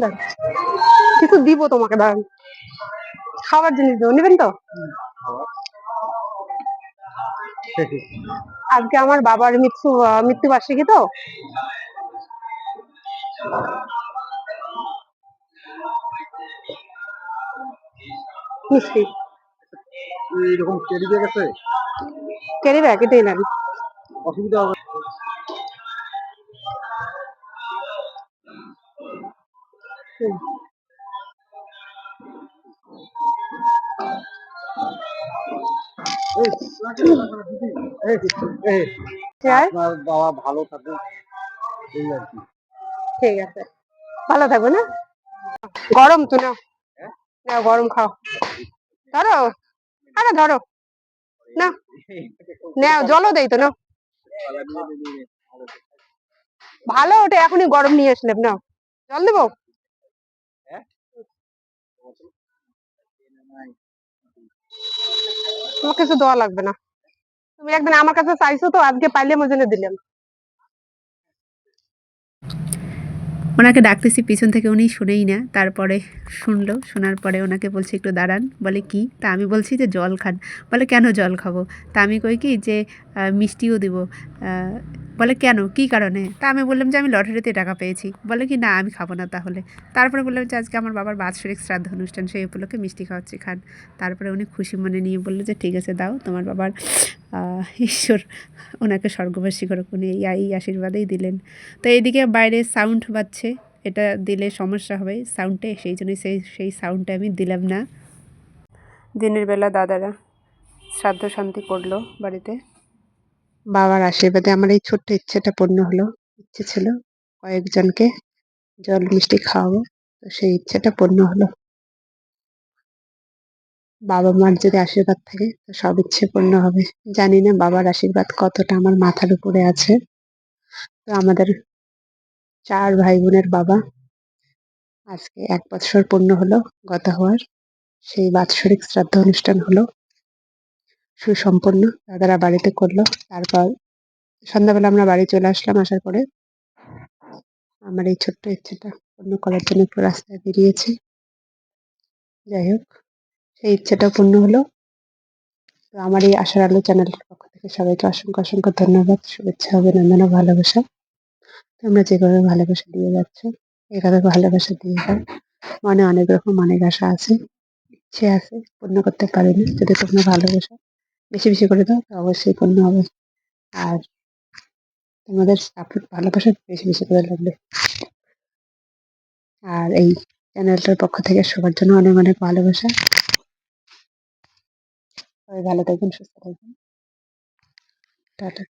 দাঁড়ান, কিছু দিব তোমাকে, দাঁড়ান। খাবার জিনিস দেবো, নেবেন তো? আজকে আমার বাবার মৃত্যুবার্ষিকী তো। মিষ্টি এরকম ক্যারি ব্যাগ আছে? ক্যারি ব্যাগ এটাই নেন, অসুবিধা হবে? আপনার বাবা ভালো থাকুক, এই আর কি। ঠিক আছে, ভালো থাকবে না? গরম তো, নাও নাও, গরম খাও, ধরো, আরে ধরো, না নাও, জলও দেই তো, নাও। ভালো, ওটা এখনই গরম নিয়ে আসলাম, নাও জল দেবো। তোমার কিছু দেওয়া লাগবে না, তুমি একদিন আমার কাছে চাইছো তো, আজকে পাইলে মজনে দিলাম। ওনাকে ডাকতেছি পিছন থেকে, উনি শুনেই না। তারপরে শুনলো, শোনার পরে ওনাকে বলছি একটু দাঁড়ান। বলে কি? তা আমি বলছি যে জল খান। বলে কেন জল খাবো? তা আমি কই কি যে মিষ্টিও দিব। বলে কেন, কী কারণে? তা আমি বললাম যে আমি লটারিতে টাকা পেয়েছি। বলে কি না, আমি খাবো না তাহলে। তারপরে বললাম যে আজকে আমার বাবার বাৎসরিক শ্রাদ্ধ অনুষ্ঠান, সেই উপলক্ষে মিষ্টি খাওয়াচ্ছি, খান। তারপরে উনি খুশি মনে নিয়ে বললো যে ঠিক আছে দাও, তোমার বাবার ঈশ্বর ওনাকে স্বর্গবাসী করুক, উনি এই আশীর্বাদেই দিলেন। তো এইদিকে বাইরে সাউন্ড বাজছে, এটা দিলে সমস্যা হবে সাউন্ডে, সেই জন্যই সেই সাউন্ডটা আমি দিলাম না। দিনের বেলা দাদারা শ্রাদ্ধ শান্তি করলো বাড়িতে। বাবার আশীর্বাদে আমার এই ছোট্ট ইচ্ছেটা পূর্ণ হলো। ইচ্ছে ছিল কয়েকজনকে জল মিষ্টি খাওয়াবো, তো সেই ইচ্ছেটা পূর্ণ হলো। বাবা মার যদি আশীর্বাদ থাকে তো সব ইচ্ছে পূর্ণ হবে। জানি না বাবার আশীর্বাদ কতটা আমার মাথার উপরে আছে। তো আমাদের 4 ভাই বোনের বাবা আজকে 1 বৎসর পূর্ণ হলো গত হওয়ার। সেই বাৎসরিক শ্রাদ্ধ অনুষ্ঠান হলো সুসম্পন্ন, দাদারা বাড়িতে করলো। তারপর সন্ধ্যাবেলা আমরা বাড়ি চলে আসলাম। আসার পরে আমার এই ছোট্ট ইচ্ছেটা পূর্ণ করার জন্য একটু রাস্তায় বেরিয়েছি। যাই হোক, সেই ইচ্ছেটা পূর্ণ হলো। তো আমার এই আশার আলো চ্যানেলের পক্ষ থেকে সবাইকে অসংখ্য অসংখ্য ধন্যবাদ, শুভেচ্ছা, অভিনন্দন ও ভালোবাসা। তোমরা যেভাবে ভালোবাসা দিয়ে যাচ্ছ, এভাবে ভালোবাসা দিয়ে যাও। মনে অনেক রকম অনেক আশা আছে, ইচ্ছে আছে, পূর্ণ করতে পারিনি। যদি তোমরা ভালোবাসা বেশি বেশি করে দাও তো অবশ্যই পূর্ণ হবে। আর তোমাদের সাপোর্ট, ভালোবাসা বেশি বেশি করে লাগবে। আর এই চ্যানেলটার পক্ষ থেকে সবার জন্য অনেক অনেক ভালোবাসা। সবাই ভালো থাকবেন, সুস্থ থাকবেন। টাটা।